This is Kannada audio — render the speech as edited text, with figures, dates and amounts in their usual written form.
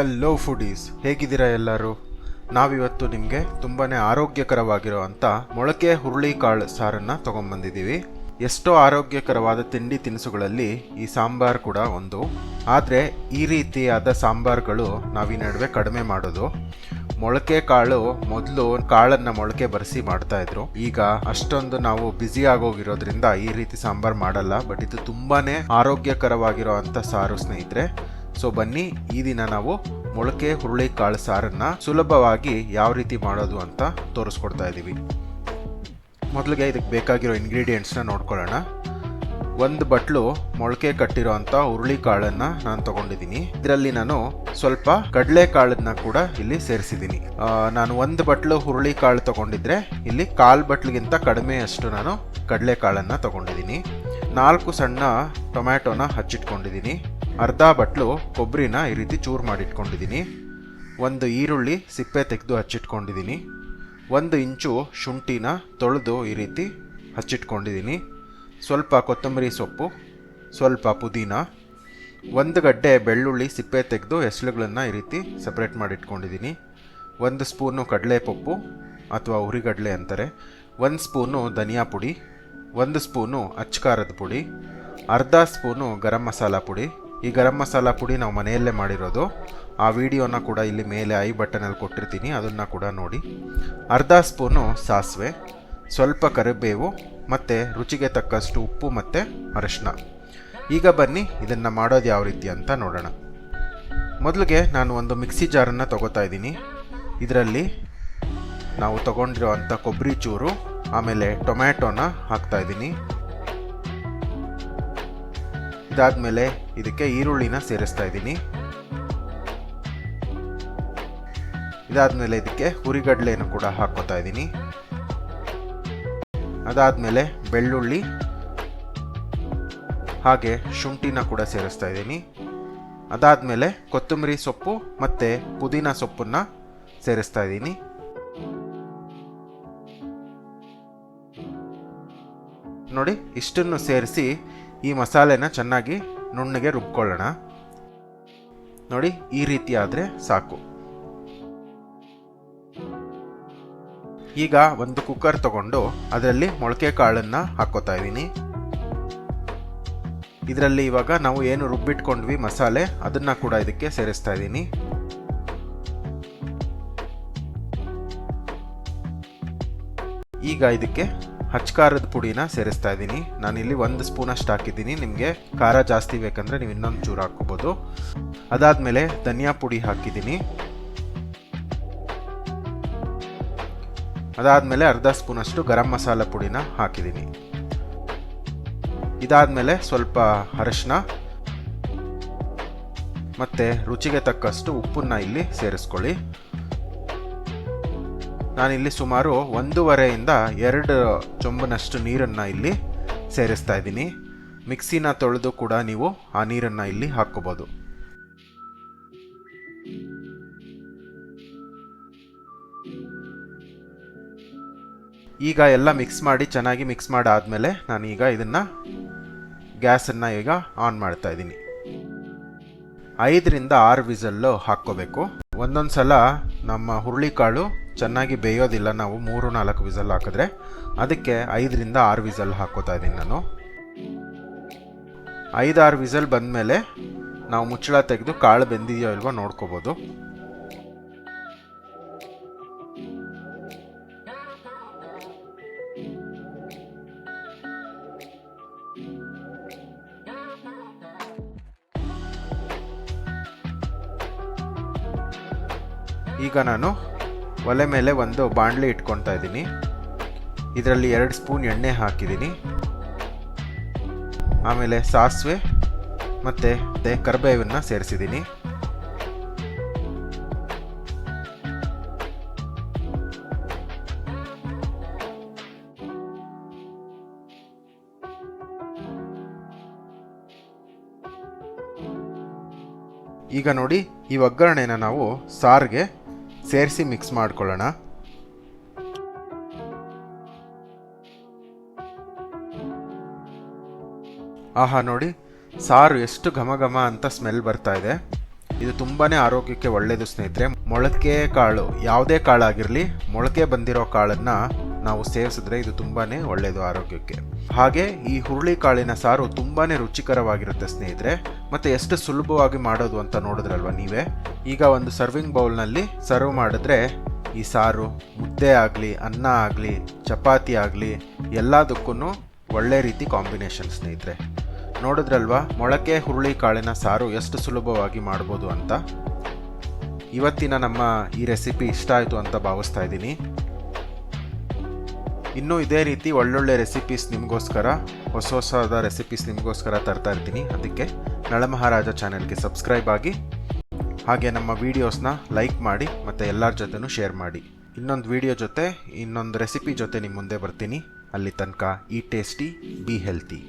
ಹಲೋ ಫುಡೀಸ್, ಹೇಗಿದ್ದೀರಾ ಎಲ್ಲರೂ? ನಾವಿವತ್ತು ನಿಮಗೆ ತುಂಬಾ ಆರೋಗ್ಯಕರವಾಗಿರುವಂಥ ಮೊಳಕೆ ಹುರುಳಿ ಕಾಳು ಸಾರನ್ನು ತೊಗೊಂಡ್ಬಂದಿದ್ದೀವಿ. ಎಷ್ಟೋ ಆರೋಗ್ಯಕರವಾದ ತಿಂಡಿ ತಿನಿಸುಗಳಲ್ಲಿ ಈ ಸಾಂಬಾರ್ ಕೂಡ ಒಂದು. ಆದರೆ ಈ ರೀತಿಯಾದ ಸಾಂಬಾರ್ಗಳು ನಾವೀ ನಡುವೆ ಕಡಿಮೆ ಮಾಡೋದು. ಮೊಳಕೆ ಕಾಳು ಮೊದಲು ಕಾಳನ್ನು ಮೊಳಕೆ ಬರೆಸಿ ಮಾಡ್ತಾಯಿದ್ರು. ಈಗ ಅಷ್ಟೊಂದು ನಾವು ಬ್ಯುಸಿ ಆಗೋಗಿರೋದ್ರಿಂದ ಈ ರೀತಿ ಸಾಂಬಾರ್ ಮಾಡಲ್ಲ. ಬಟ್ ಇದು ತುಂಬಾ ಆರೋಗ್ಯಕರವಾಗಿರೋ ಅಂಥ ಸಾರು ಸ್ನೇಹಿತರೆ. ಸೊ ಬನ್ನಿ, ಈ ದಿನ ನಾವು ಮೊಳಕೆ ಹುರುಳಿ ಕಾಳು ಸಾರನ್ನು ಸುಲಭವಾಗಿ ಯಾವ ರೀತಿ ಮಾಡೋದು ಅಂತ ತೋರಿಸ್ಕೊಡ್ತಾ ಇದ್ದೀವಿ. ಮೊದಲಿಗೆ ಇದಕ್ಕೆ ಬೇಕಾಗಿರೋ ಇಂಗ್ರೀಡಿಯೆಂಟ್ಸ್ನ ನೋಡ್ಕೊಳ್ಳೋಣ. ಒಂದು ಬಟ್ಲು ಮೊಳಕೆ ಕಟ್ಟಿರೋ ಅಂಥ ಹುರುಳಿ ಕಾಳನ್ನು ನಾನು ತಗೊಂಡಿದ್ದೀನಿ. ಇದರಲ್ಲಿ ನಾನು ಸ್ವಲ್ಪ ಕಡಲೆ ಕಾಳನ್ನ ಕೂಡ ಇಲ್ಲಿ ಸೇರಿಸಿದ್ದೀನಿ. ನಾನು ಒಂದು ಬಟ್ಲು ಹುರುಳಿ ಕಾಳು ತಗೊಂಡಿದ್ರೆ ಇಲ್ಲಿ 1/4 ಬಟ್ಲಿಗಿಂತ ಕಡಿಮೆ ಅಷ್ಟು ನಾನು ಕಡಲೆ ಕಾಳನ್ನು ತಗೊಂಡಿದ್ದೀನಿ. 4 ಸಣ್ಣ ಟೊಮ್ಯಾಟೋನ ಹಚ್ಚಿಟ್ಕೊಂಡಿದ್ದೀನಿ. ಅರ್ಧ ಬಟ್ಲು ಕೊಬ್ಬರಿನ ಈ ರೀತಿ ಚೂರು ಮಾಡಿಟ್ಕೊಂಡಿದ್ದೀನಿ. 1 ಈರುಳ್ಳಿ ಸಿಪ್ಪೆ ತೆಗೆದು ಹಚ್ಚಿಟ್ಕೊಂಡಿದ್ದೀನಿ. 1 ಇಂಚು ಶುಂಠಿನ ತೊಳೆದು ಈ ರೀತಿ ಹಚ್ಚಿಟ್ಕೊಂಡಿದ್ದೀನಿ. ಸ್ವಲ್ಪ ಕೊತ್ತಂಬರಿ ಸೊಪ್ಪು, ಸ್ವಲ್ಪ ಪುದೀನ, 1 ಗಡ್ಡೆ ಬೆಳ್ಳುಳ್ಳಿ ಸಿಪ್ಪೆ ತೆಗೆದು ಎಸಳುಗಳನ್ನು ಈ ರೀತಿ ಸಪ್ರೇಟ್ ಮಾಡಿಟ್ಕೊಂಡಿದ್ದೀನಿ. 1 ಸ್ಪೂನು ಕಡಲೆಪಪ್ಪು ಅಥವಾ ಹುರಿಗಡಲೆ ಅಂತಾರೆ, 1 ಸ್ಪೂನು ಧನಿಯಾ ಪುಡಿ, 1 ಸ್ಪೂನು ಅಚ್ಚಕಾರದ ಪುಡಿ, ಅರ್ಧ ಸ್ಪೂನು ಗರಂ ಮಸಾಲ ಪುಡಿ. ಈ ಗರಂ ಮಸಾಲ ಪುಡಿ ನಾವು ಮನೆಯಲ್ಲೇ ಮಾಡಿರೋದು. ಆ ವಿಡಿಯೋನ ಕೂಡ ಇಲ್ಲಿ ಮೇಲೆ ಐ ಬಟನಲ್ಲಿ ಕೊಟ್ಟಿರ್ತೀನಿ, ಅದನ್ನು ಕೂಡ ನೋಡಿ. ಅರ್ಧ ಸ್ಪೂನು ಸಾಸಿವೆ, ಸ್ವಲ್ಪ ಕರಿಬೇವು ಮತ್ತು ರುಚಿಗೆ ತಕ್ಕಷ್ಟು ಉಪ್ಪು ಮತ್ತು ಅರಿಶಿನ. ಈಗ ಬನ್ನಿ ಇದನ್ನು ಮಾಡೋದು ಯಾವ ರೀತಿ ಅಂತ ನೋಡೋಣ. ಮೊದಲಿಗೆ ನಾನು ಒಂದು ಮಿಕ್ಸಿ ಜಾರನ್ನು ತಗೋತಾ ಇದ್ದೀನಿ. ಇದರಲ್ಲಿ ನಾವು ತಗೊಂಡಿರೋ ಅಂಥ ಕೊಬ್ಬರಿ ಚೂರು ಆಮೇಲೆ ಟೊಮ್ಯಾಟೋನ ಹಾಕ್ತಾಯಿದ್ದೀನಿ. ಇದಾದಮೇಲೆ ಇದಕ್ಕೆ ಈರುಳ್ಳಿನ ಸೇರಿಸ್ತಾ ಇದ್ದೀನಿ. ಇದಾದಮೇಲೆ ಇದಕ್ಕೆ ಹುರಿಗಡಲೆಯನ್ನು ಕೂಡ ಹಾಕ್ಕೋತಾ ಇದ್ದೀನಿ. ಅದಾದಮೇಲೆ ಬೆಳ್ಳುಳ್ಳಿ ಹಾಗೆ ಶುಂಠಿನ ಕೂಡ ಸೇರಿಸ್ತಾ ಇದ್ದೀನಿ. ಅದಾದಮೇಲೆ ಕೊತ್ತಂಬರಿ ಸೊಪ್ಪು ಮತ್ತು ಪುದೀನ ಸೊಪ್ಪನ್ನು ಸೇರಿಸ್ತಾ ಇದ್ದೀನಿ. ನೋಡಿ, ಇಷ್ಟನ್ನು ಸೇರಿಸಿ ಈ ಮಸಾಲೆನ ಚೆನ್ನಾಗಿ ನುಣ್ಣಗೆ ರುಬ್ಕೊಳ್ಳೋಣ. ನೋಡಿ, ಈ ರೀತಿ ಆದರೆ ಸಾಕು. ಈಗ ಒಂದು ಕುಕ್ಕರ್ ತಗೊಂಡು ಅದರಲ್ಲಿ ಮೊಳಕೆ ಕಾಳನ್ನು ಹಾಕ್ಕೋತಾ ಇದ್ದೀನಿ. ಇದರಲ್ಲಿ ಇವಾಗ ನಾವು ಏನು ರುಬ್ಬಿಟ್ಕೊಂಡ್ವಿ ಮಸಾಲೆ, ಅದನ್ನು ಕೂಡ ಇದಕ್ಕೆ ಸೇರಿಸ್ತಾ ಇದ್ದೀನಿ. ಈಗ ಇದಕ್ಕೆ ಅಚ್ಚಕಾರದ ಪುಡಿನ ಸೇರಿಸ್ತಾ ಇದ್ದೀನಿ. ನಾನಿಲ್ಲಿ 1 ಸ್ಪೂನಷ್ಟು ಹಾಕಿದ್ದೀನಿ. ನಿಮಗೆ ಖಾರ ಜಾಸ್ತಿ ಬೇಕಂದರೆ ನೀವು ಇನ್ನೊಂದು ಚೂರು ಹಾಕ್ಕೋಬೋದು. ಅದಾದಮೇಲೆ ಧನಿಯಾ ಪುಡಿ ಹಾಕಿದ್ದೀನಿ. ಅದಾದಮೇಲೆ ಅರ್ಧ ಸ್ಪೂನಷ್ಟು ಗರಂ ಮಸಾಲ ಪುಡಿನ ಹಾಕಿದ್ದೀನಿ. ಇದಾದಮೇಲೆ ಸ್ವಲ್ಪ ಅರಿಶಿನ ಮತ್ತು ರುಚಿಗೆ ತಕ್ಕಷ್ಟು ಉಪ್ಪನ್ನು ಇಲ್ಲಿ ಸೇರಿಸ್ಕೊಳ್ಳಿ. ನಾನಿಲ್ಲಿ ಸುಮಾರು 1.5 ಇಂದ 2 ಚೊಂಬಿನಷ್ಟು ನೀರನ್ನು ಇಲ್ಲಿ ಸೇರಿಸ್ತಾ ಇದ್ದೀನಿ. ಮಿಕ್ಸಿನ ತೊಳೆದು ಕೂಡ ನೀವು ಆ ನೀರನ್ನು ಇಲ್ಲಿ ಹಾಕ್ಕೋಬೋದು. ಈಗ ಎಲ್ಲ ಚೆನ್ನಾಗಿ ಮಿಕ್ಸ್ ಮಾಡಾದಮೇಲೆ ನಾನೀಗ ಇದನ್ನು ಗ್ಯಾಸನ್ನು ಈಗ ಆನ್ ಮಾಡ್ತಾ ಇದ್ದೀನಿ. 5 ರಿಂದ 6 ವಿಸಲ್ಲು ಹಾಕ್ಕೋಬೇಕು. ಒಂದೊಂದು ಸಲ ನಮ್ಮ ಹುರುಳಿಕಾಳು ಚೆನ್ನಾಗಿ ಬೇಯೋದಿಲ್ಲ, ನಾವು 3-4 ವಿಸಲ್ ಹಾಕಿದ್ರೆ. ಅದಕ್ಕೆ 5 ರಿಂದ 6 ವಿಸಲ್ ಹಾಕ್ಕೋತಾ ಇದ್ದೀನಿ ನಾನು. 5-6 ವಿಸಲ್ ಬಂದಮೇಲೆ ನಾವು ಮುಚ್ಚಳ ತೆಗೆದು ಕಾಳು ಬೆಂದಿದೆಯೋ ಇಲ್ವೋ ನೋಡ್ಕೋಬೋದು. ಈಗ ನಾನು ಒಲೆ ಮೇಲೆ ಒಂದು ಬಾಣಲಿ ಇಟ್ಕೊತಾ ಇದ್ದೀನಿ. ಇದರಲ್ಲಿ 2 ಸ್ಪೂನ್ ಎಣ್ಣೆ ಹಾಕಿದ್ದೀನಿ. ಆಮೇಲೆ ಸಾಸಿವೆ ಮತ್ತು ಕರಿಬೇವನ್ನು ಸೇರಿಸಿದ್ದೀನಿ. ಈಗ ನೋಡಿ, ಈ ಒಗ್ಗರಣೆನ ನಾವು ಸಾರಿಗೆ ಸೇರಿಸಿ ಮಿಕ್ಸ್ ಮಾಡ್ಕೊಳ್ಳೋಣ. ಆಹಾ, ನೋಡಿ ಸಾರು ಎಷ್ಟು ಘಮ ಘಮ ಅಂತ ಸ್ಮೆಲ್ ಬರ್ತಾ ಇದೆ. ಇದು ತುಂಬಾ ಆರೋಗ್ಯಕ್ಕೆ ಒಳ್ಳೆಯದು ಸ್ನೇಹಿತರೆ. ಮೊಳಕೆ ಕಾಳು, ಯಾವುದೇ ಕಾಳಾಗಿರಲಿ, ಮೊಳಕೆ ಬಂದಿರೋ ಕಾಳನ್ನು ನಾವು ಸೇವಿಸಿದ್ರೆ ಇದು ತುಂಬಾ ಒಳ್ಳೆಯದು ಆರೋಗ್ಯಕ್ಕೆ. ಹಾಗೆ ಈ ಹುರುಳಿ ಕಾಳಿನ ಸಾರು ತುಂಬಾ ರುಚಿಕರವಾಗಿರುತ್ತೆ ಸ್ನೇಹಿತರೆ. ಮತ್ತು ಎಷ್ಟು ಸುಲಭವಾಗಿ ಮಾಡೋದು ಅಂತ ನೋಡಿದ್ರಲ್ವ ನೀವೇ. ಈಗ ಒಂದು ಸರ್ವಿಂಗ್ ಬೌಲ್ನಲ್ಲಿ ಸರ್ವ್ ಮಾಡಿದ್ರೆ ಈ ಸಾರು ಮುದ್ದೆ ಆಗಲಿ, ಅನ್ನ ಆಗಲಿ, ಚಪಾತಿ ಆಗಲಿ ಎಲ್ಲದಕ್ಕೂ ಒಳ್ಳೆ ರೀತಿ ಕಾಂಬಿನೇಷನ್ ಸ್ನೇಹಿತರೆ. ನೋಡಿದ್ರಲ್ವಾ ಮೊಳಕೆ ಹುರುಳಿ ಕಾಳಿನ ಸಾರು ಎಷ್ಟು ಸುಲಭವಾಗಿ ಮಾಡ್ಬೋದು ಅಂತ. ಇವತ್ತಿನ ನಮ್ಮ ಈ ರೆಸಿಪಿ ಇಷ್ಟ ಆಯಿತು ಅಂತ ಭಾವಿಸ್ತಾ ಇದ್ದೀನಿ. ಇನ್ನೂ ಇದೇ ರೀತಿ ಒಳ್ಳೊಳ್ಳೆ ರೆಸಿಪೀಸ್ ನಿಮಗೋಸ್ಕರ, ಹೊಸದಾದ ರೆಸಿಪೀಸ್ ನಿಮಗೋಸ್ಕರ ತರ್ತಾ ಇರ್ತೀನಿ. ಅದಕ್ಕೆ ನಳಮಹಾರಾಜ ಚಾನೆಲ್ಗೆ ಸಬ್ಸ್ಕ್ರೈಬ್ ಆಗಿ, ಹಾಗೆ ನಮ್ಮ ವೀಡಿಯೋಸ್ನ ಲೈಕ್ ಮಾಡಿ ಮತ್ತು ಎಲ್ಲರ ಜೊತೆನೂ ಶೇರ್ ಮಾಡಿ. ಇನ್ನೊಂದು ವೀಡಿಯೋ ಜೊತೆ, ಇನ್ನೊಂದು ರೆಸಿಪಿ ಜೊತೆ ನಿಮ್ಮ ಮುಂದೆ ಬರ್ತೀನಿ. ಅಲ್ಲಿ ತನಕ ಈ ಟೇಸ್ಟಿ, ಬಿ ಹೆಲ್ತಿ.